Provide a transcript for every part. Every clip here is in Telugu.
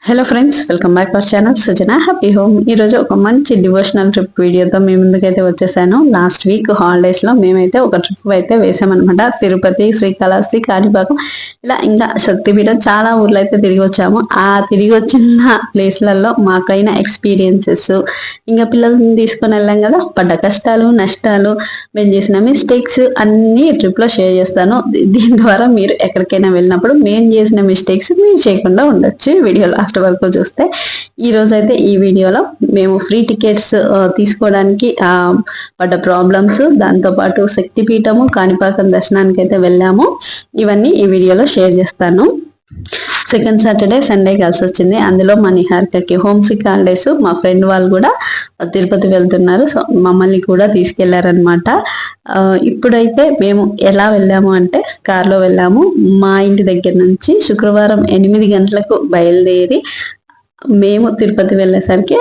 Hello friends, welcome back our channel Sujana happy home. ఈరోజు ఒక మంచి డివోషనల్ ట్రిప్ వీడియోతో మీ ముందుకైతే వచ్చేసాను. లాస్ట్ వీక్ హాలిడేస్ లో మేమైతే ఒక ట్రిప్ అయితే వేసామన్నమాట. తిరుపతి, శ్రీకాళహస్తి, కాణిపాకం, ఇలా ఇంకా శక్తిపీఠం చాలా ఊర్లు అయితే తిరిగి వచ్చాము. ఆ తిరిగి వచ్చిన ప్లేస్లలో మాకైన ఎక్స్పీరియన్సెస్, ఇంకా పిల్లల్ని తీసుకొని వెళ్ళాం కదా, పడ్డ కష్టాలు, నష్టాలు, మేము చేసిన మిస్టేక్స్ అన్ని ట్రిప్ లో షేర్ చేస్తాను. దీని ద్వారా మీరు ఎక్కడికైనా వెళ్ళినప్పుడు మేము చేసిన మిస్టేక్స్ మీరు చేయకుండా ఉండొచ్చు. వీడియో లాస్ట్ వరకు చూస్తే ఈ రోజు అయితే ఈ వీడియోలో మేము ఫ్రీ టికెట్స్ తీసుకోవడానికి పడ్డ ప్రాబ్లమ్స్, దాంతో పాటు శక్తిపీఠము, కాణిపాకం దర్శనానికి అయితే వెళ్ళాము. ఇవన్నీ ఈ వీడియోలో షేర్ చేస్తాను. సెకండ్ సాటర్డే సండే కలిసి వచ్చింది. అందులో మా నిహారికకి హోమ్ సిక్ హాలిడేస్. మా ఫ్రెండ్ వాళ్ళు కూడా తిరుపతి వెళ్తున్నారు, సో మమ్మల్ని కూడా తీసుకెళ్లారనమాట. ఇప్పుడైతే మేము ఎలా వెళ్ళాము అంటే కార్లో వెళ్ళాము. మా ఇంటి దగ్గర నుంచి శుక్రవారం 8 గంటలకు బయలుదేరి మేము తిరుపతి వెళ్ళేసరికి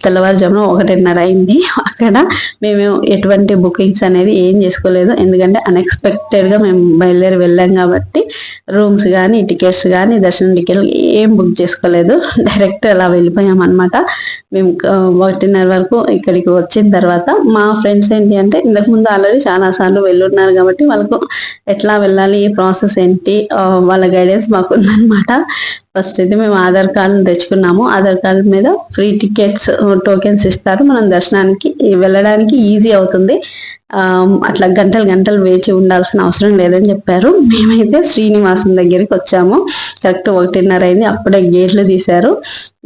తెల్లవారుజామున 1:30 అయింది. అక్కడ మేము ఎటువంటి బుకింగ్స్ అనేది ఏం చేసుకోలేదు, ఎందుకంటే అన్ఎక్స్పెక్టెడ్ గా మేము బయలుదేరి వెళ్ళాం కాబట్టి రూమ్స్ కానీ, టికెట్స్ కానీ, దర్శనం టికెట్లు ఏం బుక్ చేసుకోలేదు. డైరెక్ట్ అలా వెళ్ళిపోయాం అనమాట. మేము 1:30 వరకు ఇక్కడికి వచ్చిన తర్వాత మా ఫ్రెండ్స్ ఏంటి అంటే ఇంతకుముందు ఆల్రెడీ చాలా సార్లు వెళ్ళున్నారు కాబట్టి వాళ్ళకు ఎట్లా వెళ్ళాలి, ఏ ప్రాసెస్ ఏంటి, వాళ్ళ గైడెన్స్ మాకు ఉందన్నమాట. ఫస్ట్ అయితే మేము ఆధార్ కార్డు తెచ్చుకున్నాము. ఆధార్ కార్డు మీద ఫ్రీ టికెట్స్ టోకెన్స్ ఇస్తారు. మనం దర్శనానికి వెళ్ళడానికి ఈజీ అవుతుంది. అట్లా గంటలు వేచి ఉండాల్సిన అవసరం లేదని చెప్పారు. మేమైతే శ్రీనివాసం దగ్గరికి వచ్చాము. కరెక్ట్ 1:30 అయింది. అప్పుడే గేట్లు తీశారు.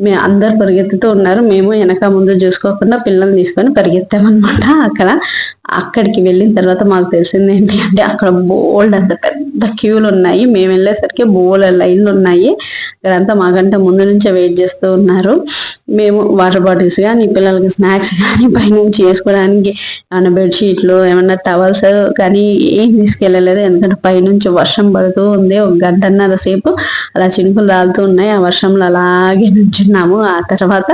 మేము అందరు పరిగెత్తుతూ ఉన్నారు. మేము వెనక ముందు చూసుకోకుండా పిల్లల్ని తీసుకొని పరిగెత్తామన్నమాట. అక్కడికి వెళ్ళిన తర్వాత మాకు తెలిసింది ఏంటి అంటే అక్కడ బోల్డ్ అంత పెద్ద క్యూలు ఉన్నాయి. మేము వెళ్ళేసరికి బోల్డ్ లైన్లు ఉన్నాయి. అక్కడంతా మాకంటే ముందు నుంచే వెయిట్ చేస్తూ ఉన్నారు. మేము వాటర్ బాటిల్స్ కానీ, పిల్లలకి స్నాక్స్ కానీ, పైనుంచి వేసుకోవడానికి ఏమైనా బెడ్షీట్లు, ఏమన్నా టవల్స్ కానీ ఏం తీసుకెళ్ళలేదు. ఎందుకంటే పైనుంచి వర్షం పడుతూ ఉంది. 1 గంటన్నర సేపు అలా చినుకులు రాలుతూ ఉన్నాయి. ఆ వర్షంలో అలాగే నుంచున్నాము. ఆ తర్వాత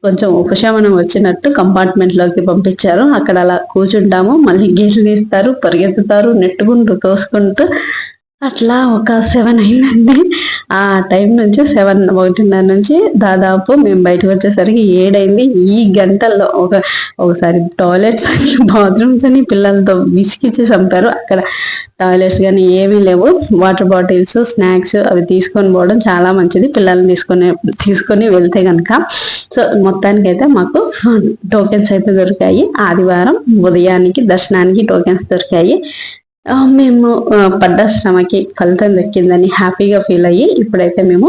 కొంచెం ఉపశమనం వచ్చినట్టు కంపార్ట్మెంట్ లోకి పంపించారు. అక్కడ అలా కూర్చుంటాము. మళ్ళీ గేట్లు తీస్తారు, పరిగెత్తుతారు, నెట్టుకుంటూ తోసుకుంటూ అట్లా ఒక 7 అయిందండి. ఆ టైం నుంచి 1:30 నుంచి దాదాపు మేము బయటకు వచ్చేసరికి 7 అయింది. ఈ గంటల్లో ఒకసారి టాయిలెట్స్ అని, బాత్రూమ్స్ అని పిల్లలతో విసిగిచ్చి చంపారు. అక్కడ టాయిలెట్స్ కానీ ఏమీ లేవు. వాటర్ బాటిల్స్, స్నాక్స్ అవి తీసుకొని పోవడం చాలా మంచిది పిల్లల్ని తీసుకొని వెళ్తే కనుక. సో మొత్తానికైతే మాకు టోకెన్స్ అయితే దొరికాయి. ఆదివారం ఉదయానికి దర్శనానికి టోకెన్స్ దొరికాయి. మేము పడ్డ శ్రమకి ఫలితం దక్కిందని హ్యాపీగా ఫీల్ అయ్యి ఇప్పుడైతే మేము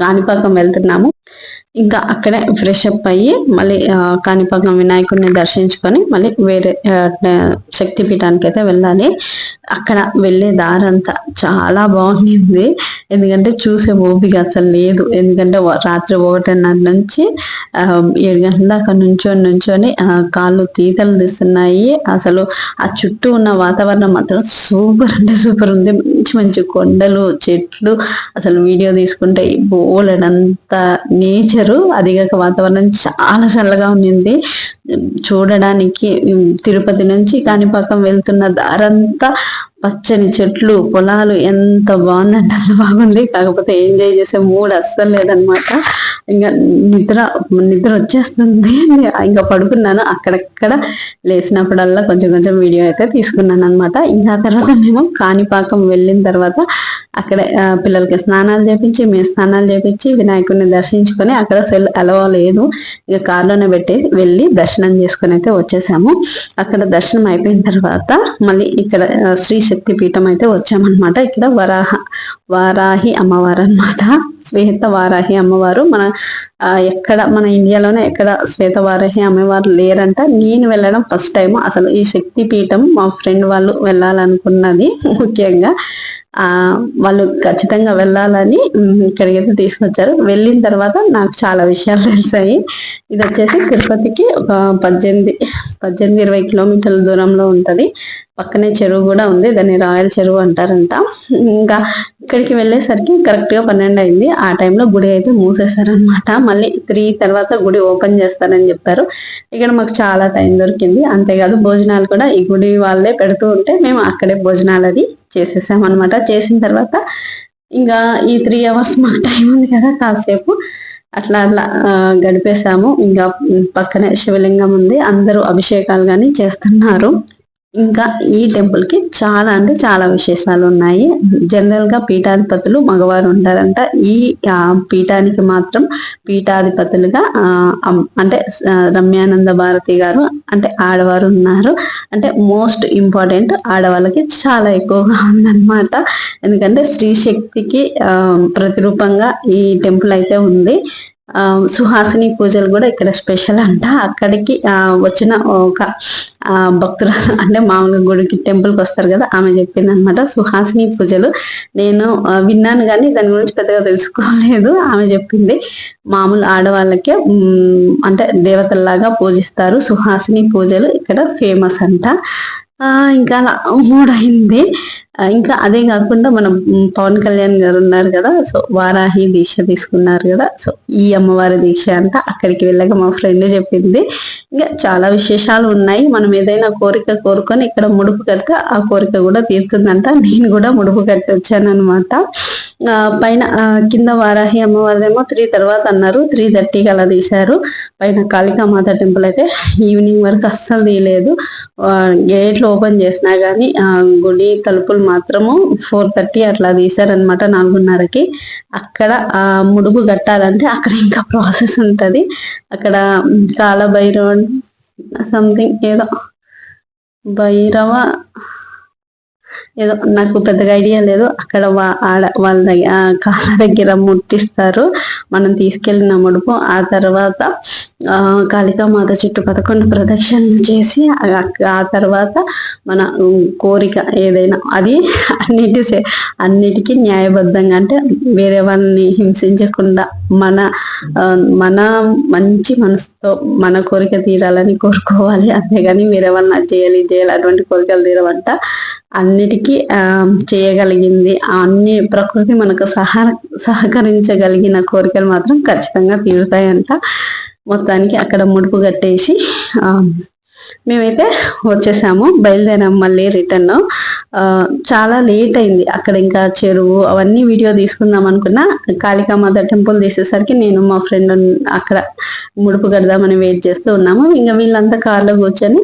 కాణిపాకం వెళ్తున్నాము. ఇంకా అక్కడే ఫ్రెష్ అప్ అయ్యి మళ్ళీ కాణిపాకం వినాయకుడిని దర్శించుకొని మళ్ళీ వేరే శక్తిపీఠానికి అయితే వెళ్ళాలి. అక్కడ వెళ్ళే దారంతా చాలా బాగుంది. ఎందుకంటే చూసే ఓపిక అసలు లేదు. ఎందుకంటే రాత్రి 1:30 నుంచి 7 గంటల దాకా నుంచొని కాళ్ళు తీతలు తీస్తున్నాయి. అసలు ఆ చుట్టూ ఉన్న వాతావరణం మాత్రం సూపర్ అంటే సూపర్ ఉంది. మంచి కొండలు, చెట్లు, అసలు వీడియో తీసుకుంటే బోలెడంత నేచర్. అదిగాక వాతావరణం చాలా చల్లగా ఉంది. చూడడానికి తిరుపతి నుంచి కాణిపాకం వెళ్తున్న దారంతా పచ్చని చెట్లు, పొలాలు, ఎంత బాగుందంటే అంత బాగుంది. కాకపోతే ఎంజాయ్ చేసే మూడ్ అస్సలు లేదనమాట. ఇంకా నిద్ర వచ్చేస్తుంది. ఇంకా పడుకున్నాను. అక్కడక్కడ లేచినప్పుడల్లా కొంచెం వీడియో అయితే తీసుకున్నాను అనమాట. ఇంకా తర్వాత మేము కాణిపాకం వెళ్ళిన తర్వాత అక్కడ పిల్లలకి స్నానాలు చేపించి, మేము స్నానాలు చేపించి వినాయకుడిని దర్శించుకొని, అక్కడ సెల్ అలవా లేదు, ఇక కార్లోనే వెళ్ళి దర్శనం చేసుకొని అయితే వచ్చేసాము. అక్కడ దర్శనం అయిపోయిన తర్వాత మళ్ళీ ఇక్కడ శ్రీ శక్తి పీఠం అయితే వచ్చామన్నమాట. ఇక్కడ వారాహి అమ్మవారు అనమాట. శ్వేత వారాహి అమ్మవారు మన ఇండియాలోనే ఎక్కడ శ్వేత వారాహి అమ్మవారు లేరంట. నేను వెళ్ళడం ఫస్ట్ టైం. అసలు ఈ శక్తి పీఠం మా ఫ్రెండ్ వాళ్ళు వెళ్ళాలనుకున్నది. ముఖ్యంగా వాళ్ళు ఖచ్చితంగా వెళ్ళాలని ఇక్కడికైతే తీసుకొచ్చారు. వెళ్ళిన తర్వాత నాకు చాలా విషయాలు తెలిసాయి. ఇది వచ్చేసి తిరుపతికి ఒక 18-20 కిలోమీటర్ల దూరంలో ఉంటది. పక్కనే చెరువు కూడా ఉంది. దాన్ని రాయల్ చెరువు అంటారంట. ఇంకా ఇక్కడికి వెళ్ళేసరికి కరెక్ట్ గా 12 అయింది. ఆ టైంలో గుడి అయితే మూసేశారనమాట. మళ్ళీ 3 తర్వాత గుడి ఓపెన్ చేస్తారని చెప్పారు. ఇక్కడ మాకు చాలా టైం దొరికింది. అంతేకాదు భోజనాలు కూడా ఈ గుడి వాళ్ళే పెడుతూ ఉంటే మేము అక్కడే భోజనాలు అది చేసేసాం అనమాట. చేసిన తర్వాత ఇంకా ఈ 3 అవర్స్ మాకు టైం ఉంది కదా, కాసేపు అట్లా అట్లా గడిపేశాము. ఇంకా పక్కనే శివలింగం ఉంది, అందరూ అభిషేకాలు కానీ చేస్తున్నారు. ఇంకా ఈ టెంపుల్ కి చాలా అంటే చాలా విశేషాలు ఉన్నాయి. జనరల్ గా పీఠాధిపతులు మగవారు ఉంటారంట. ఈ పీఠానికి మాత్రం పీఠాధిపతులుగా అంటే రమ్యానంద భారతి గారు అంటే ఆడవారు ఉన్నారు. అంటే మోస్ట్ ఇంపార్టెంట్ ఆడవాళ్ళకి చాలా ఎక్కువగా ఉందన్నమాట. ఎందుకంటే స్త్రీ శక్తికి ప్రతిరూపంగా ఈ టెంపుల్ అయితే ఉంది. సుహాసిని పూజలు కూడా ఇక్కడ స్పెషల్ అంట. అక్కడికి వచ్చిన ఒక భక్తులు అంటే మామూలుగా గుడికి టెంపుల్కి వస్తారు కదా, ఆమె చెప్పింది అనమాట సుహాసిని పూజలు. నేను విన్నాను కానీ దాని గురించి పెద్దగా తెలుసుకోలేదు. ఆమె చెప్పింది మామూలు ఆడవాళ్ళకే అంటే దేవతల్లాగా పూజిస్తారు, సుహాసిని పూజలు ఇక్కడ ఫేమస్ అంట. ఇంకా అలా 3 అయింది. ఇంకా అదే కాకుండా మనం పవన్ కళ్యాణ్ గారు ఉన్నారు కదా, సో వారాహి దీక్ష తీసుకున్నారు కదా, సో ఈ అమ్మవారి దీక్ష అంట. అక్కడికి వెళ్ళాక మా ఫ్రెండ్ చెప్పింది. ఇంకా చాలా విశేషాలు ఉన్నాయి. మనం ఏదైనా కోరిక కోరుకొని ఇక్కడ ముడుపు కడితే ఆ కోరిక కూడా తీరుతుందంట. నేను కూడా ముడుపు కట్టి వచ్చాను అనమాట. పైన కింద వారాహి అమ్మవారిదేమో 3 తర్వాత అన్నారు, 3:30కి అలా తీశారు. పైన కాళికామాత టెంపుల్ అయితే ఈవినింగ్ వరకు అస్సలు తీయలేదు. గేట్లు ఓపెన్ చేసినా గానీ గుడి తలుపులు మాత్రము 4:30 అట్లా తీశారనమాట, 4:30కి. అక్కడ ముడుపు కట్టాలంటే అక్కడ ఇంకా ప్రాసెస్ ఉంటది. అక్కడ కాలభైరవ సంథింగ్ ఏదో భైరవ ఏదో నాకు పెద్దగా ఐడియా లేదు. అక్కడ వాళ్ళ కాళ్ళ దగ్గర ముట్టిస్తారు మనం తీసుకెళ్లిన ముడుపు. ఆ తర్వాత కాళికామాత చుట్టూ 11 ప్రదక్షిణలు చేసి ఆ తర్వాత మన కోరిక ఏదైనా అది అన్నిటికీ న్యాయబద్ధంగా, అంటే వేరే వాళ్ళని హింసించకుండా మన మంచి మనసుతో మన కోరిక తీరాలని కోరుకోవాలి. అంతేగాని వేరే వాళ్ళని అది చేయాలి అటువంటి కోరికలు తీరవంట. అన్నిటికీ చేయగలిగింది, అన్ని ప్రకృతి మనకు సహకరించగలిగిన కోరికలు మాత్రం ఖచ్చితంగా తీరుతాయంట. మొత్తానికి అక్కడ ముడుపు కట్టేసి మేమైతే వచ్చేసాము, బయలుదేరాము మళ్ళీ రిటర్న్. చాలా లేట్ అయింది అక్కడ. ఇంకా చెరువు అవన్నీ వీడియో తీసుకుందాం అనుకున్నా, కాళికామాత టెంపుల్ తీసేసరికి నేను మా ఫ్రెండ్ అక్కడ ముడుపు కడదామని వెయిట్ చేస్తూ ఉన్నాము. ఇంకా వీళ్ళంతా కార్లో కూర్చొని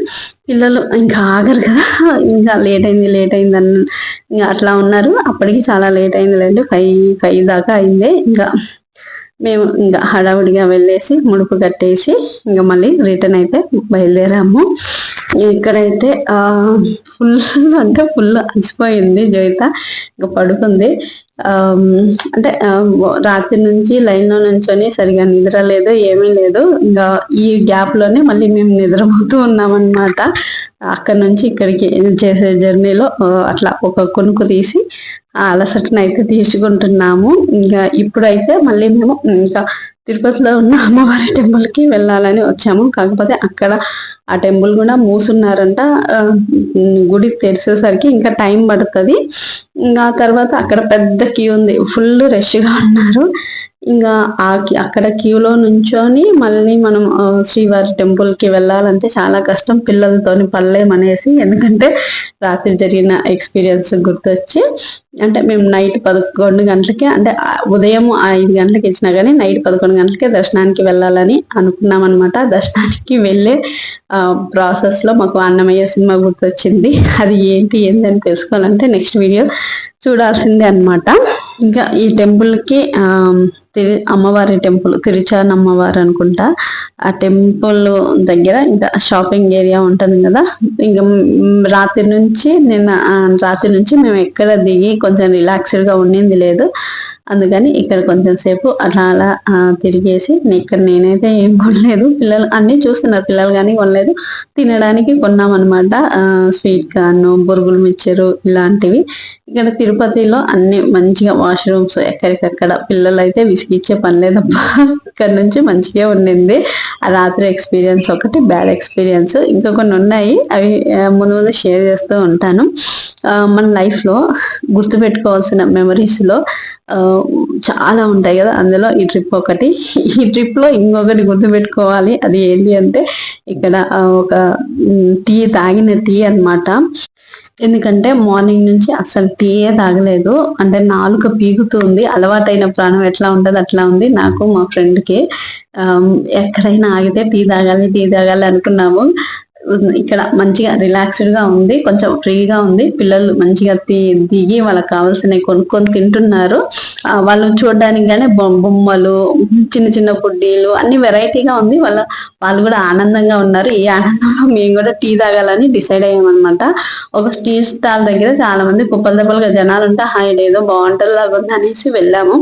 పిల్లలు ఇంకా ఆగరు కదా, ఇంకా లేట్ అయింది అని ఇంకా అట్లా ఉన్నారు. అప్పటికి చాలా లేట్ అయిందిలేండి, 5 దాకా అయింది. ఇంకా మేము ఇంకా హడావుడిగా వెళ్ళేసి ముడుపు కట్టేసి ఇంకా మళ్ళీ రిటర్న్ అయితే బయలుదేరాము. ఇక్కడైతే ఫుల్ అలసిపోయింది జోయిత, ఇంకా పడుకుంది. అంటే రాత్రి నుంచి లైన్ లో నుంచొని సరిగా నిద్ర లేదు, ఏమీ లేదు. ఇంకా ఈ గ్యాప్ లోనే మళ్ళీ మేము నిద్రపోతూ ఉన్నామన్నమాట. అక్కడ నుంచి ఇక్కడికి చేసే జర్నీలో అట్లా ఒక కొనుక్కు తీసి ఆ అలసటను అయితే తీసుకుంటున్నాము. ఇంకా ఇప్పుడైతే మళ్ళీ మేము ఇంకా తిరుపతిలో ఉన్న అమ్మవారి టెంపుల్ కి వెళ్ళాలని వచ్చాము. కాకపోతే అక్కడ ఆ టెంపుల్ కూడా మూసున్నారంట. గుడి తెరిచేసరికి ఇంకా టైం పడుతుంది. ఇంకా తర్వాత అక్కడ పెద్ద క్యూ ఉంది, ఫుల్ రష్ గా ఉన్నారు. ఇంకా అక్కడ క్యూలో నుంచొని మళ్ళీ మనం శ్రీవారి టెంపుల్ కి వెళ్ళాలంటే చాలా కష్టం, పిల్లలతోని పడలేమనేసి. ఎందుకంటే రాత్రి జరిగిన ఎక్స్పీరియన్స్ గుర్తొచ్చి, అంటే మేము నైట్ 11 గంటలకి, అంటే ఉదయం 5 గంటలకి ఇచ్చినా కానీ నైట్ 11 గంటలకే దర్శనానికి వెళ్ళాలని అనుకున్నాం అనమాట. దర్శనానికి వెళ్ళే ప్రాసెస్ లో మాకు అన్నమయ్య సినిమా గుర్తొచ్చింది. అది ఏందని తెలుసుకోవాలంటే నెక్స్ట్ వీడియో చూడాల్సిందే అనమాట. ఇంకా ఈ టెంపుల్ కి అమ్మవారి టెంపుల్ తిరుచాన అమ్మవారు అనుకుంటా. ఆ టెంపుల్ దగ్గర ఇంకా షాపింగ్ ఏరియా ఉంటుంది కదా. ఇంకా నిన్న రాత్రి నుంచి మేము ఎక్కడ దిగి కొంచెం రిలాక్స్డ్ గా ఉండింది లేదు. అందుకని ఇక్కడ కొంచెం సేపు అలా తిరిగేసి ఇక్కడ నేనైతే ఏం కొనలేదు. పిల్లలు అన్ని చూస్తున్నారు, పిల్లలు కానీ కొనలేదు. తినడానికి కొన్నామన్నమాట, స్వీట్ కార్న్, బొరుగులు మిక్చరు ఇలాంటివి. ఇక్కడ తిరుపతిలో అన్ని మంచిగా వాష్రూమ్స్ ఎక్కడికక్కడ. పిల్లలు అయితే విసిగిచ్చే పని లేదబ్బా, ఇక్కడ నుంచి మంచిగా ఉండింది. ఆ రాత్రి ఎక్స్పీరియన్స్ ఒకటి బ్యాడ్ ఎక్స్పీరియన్స్, ఇంకా కొన్ని ఉన్నాయి, అవి ముందు షేర్ చేస్తూ ఉంటాను. మన లైఫ్ లో గుర్తుపెట్టుకోవాల్సిన మెమరీస్ లో చాలా ఉంటాయి కదా, అందులో ఈ ట్రిప్ ఒకటి. ఈ ట్రిప్ లో ఇంకొకటి గుర్తుపెట్టుకోవాలి, అది ఏంటి అంటే ఇక్కడ ఒక తాగిన టీ అన్నమాట. ఎందుకంటే మార్నింగ్ నుంచి అసలు టీయే తాగలేదు. అంటే నాలుక పీగుతుంది. అలవాటైన ప్రాణం ఎట్లా ఉంటది అట్లా ఉంది నాకు మా ఫ్రెండ్‌కి. ఎక్కడైనా ఆగితే టీ తాగాలి అనుకున్నాము. ఇక్కడ మంచిగా రిలాక్స్డ్ గా ఉంది, కొంచెం ఫ్రీగా ఉంది. పిల్లలు మంచిగా దిగి వాళ్ళకి కావాల్సినవి కొనుక్కొని తింటున్నారు. వాళ్ళు చూడడానికి గానే బొమ్మలు, చిన్న చిన్న పుడ్డీలు అన్ని వెరైటీగా ఉంది. వాళ్ళు కూడా ఆనందంగా ఉన్నారు. ఈ ఆనందంలో మేము కూడా టీ తాగాలని డిసైడ్ అయ్యామన్నమాట. ఒక టీ స్టాల్ దగ్గర చాలా మంది కుప్పలు దెబ్బలుగా జనాలు ఉంటే ఇదేదో బాగుంటుంది లాగా ఉంది అనేసి వెళ్ళాము.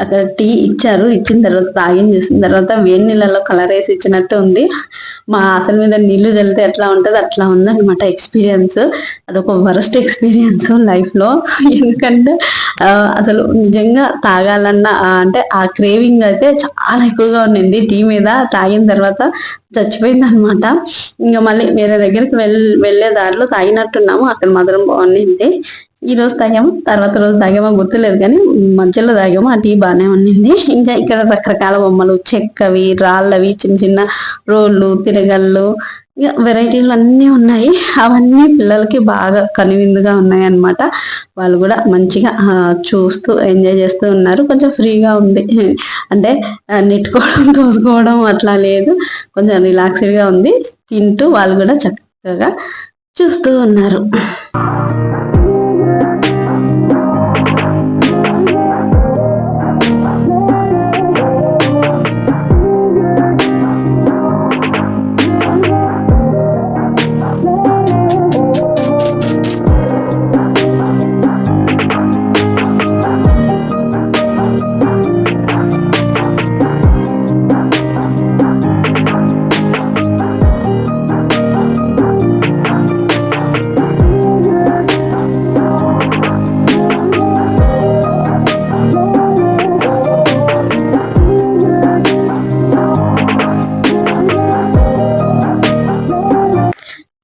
అక్కడ టీ ఇచ్చారు. ఇచ్చిన తర్వాత చూసిన తర్వాత వేడి నీళ్ళలో కలర్ వేసి ఇచ్చినట్టు ఉంది. మా అసలు మీద నీళ్లు చల్లితే ఎట్లా ఉంటది అట్లా ఉందన్నమాట ఎక్స్పీరియన్స్. అదొక వరస్ట్ ఎక్స్పీరియన్స్ లైఫ్ లో. ఎందుకంటే అసలు నిజంగా తాగాలన్న అంటే ఆ క్రేవింగ్ అయితే చాలా ఎక్కువగా ఉండింది టీ మీద. తాగిన తర్వాత చచ్చిపోయింది అనమాట. ఇంకా మళ్ళీ వేరే దగ్గరికి వెళ్ళే దారిలో తాగినట్టున్నాము. అక్కడ మాత్రం బాగుండింది. ఈ రోజు తాగాము, తర్వాత రోజు తాగామో గుర్తులేదు, కానీ మధ్యలో తాగాము. ఆ టీ బాగానే ఉండింది. ఇంకా ఇక్కడ రకరకాల బొమ్మలు, చెక్కవి, రాళ్ళవి, చిన్న చిన్న రోళ్ళు, తిరగళ్ళు, వెరైటీలు అన్నీ ఉన్నాయి. అవన్నీ పిల్లలకి బాగా కనువిందుగా ఉన్నాయి అన్నమాట. వాళ్ళు కూడా మంచిగా చూస్తూ ఎంజాయ్ చేస్తూ ఉన్నారు. కొంచెం ఫ్రీగా ఉంది, అంటే నెట్టుకోవడం తోసుకోవడం అట్లా లేదు. కొంచెం రిలాక్స్డ్ గా ఉంది. తింటూ వాళ్ళు కూడా చక్కగా చూస్తూ ఉన్నారు.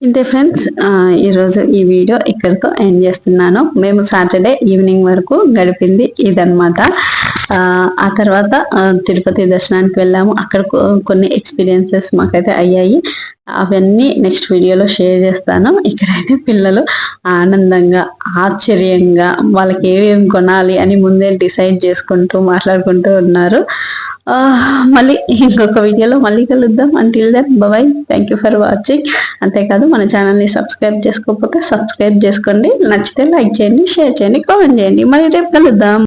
ఇంతే ఫ్రెండ్స్, ఈరోజు ఈ వీడియో ఇక్కడితో ఎండ్ చేస్తున్నాను. మేము సాటర్డే ఈవినింగ్ వరకు గడిపింది ఇదన్నమాట. ఆ తర్వాత తిరుపతి దర్శనానికి వెళ్ళాము. అక్కడ కొన్ని ఎక్స్పీరియన్సెస్ మాకైతే అయ్యాయి. అవన్నీ నెక్స్ట్ వీడియోలో షేర్ చేస్తాను. ఇక్కడైతే పిల్లలు ఆనందంగా, ఆశ్చర్యంగా వాళ్ళకి ఏమేమి కొనాలి అని ముందే డిసైడ్ చేసుకుంటూ మాట్లాడుకుంటూ ఉన్నారు. మళ్ళీ ఇంకొక వీడియోలో మళ్ళీ కలుద్దాం. Until then bye. Thank you for watching. అంతేకాదు మన ఛానల్ని సబ్స్క్రైబ్ చేసుకోకపోతే సబ్స్క్రైబ్ చేసుకోండి. నచ్చితే లైక్ చేయండి, షేర్ చేయండి, కామెంట్ చేయండి. మళ్ళీ రేపు కలుద్దాం.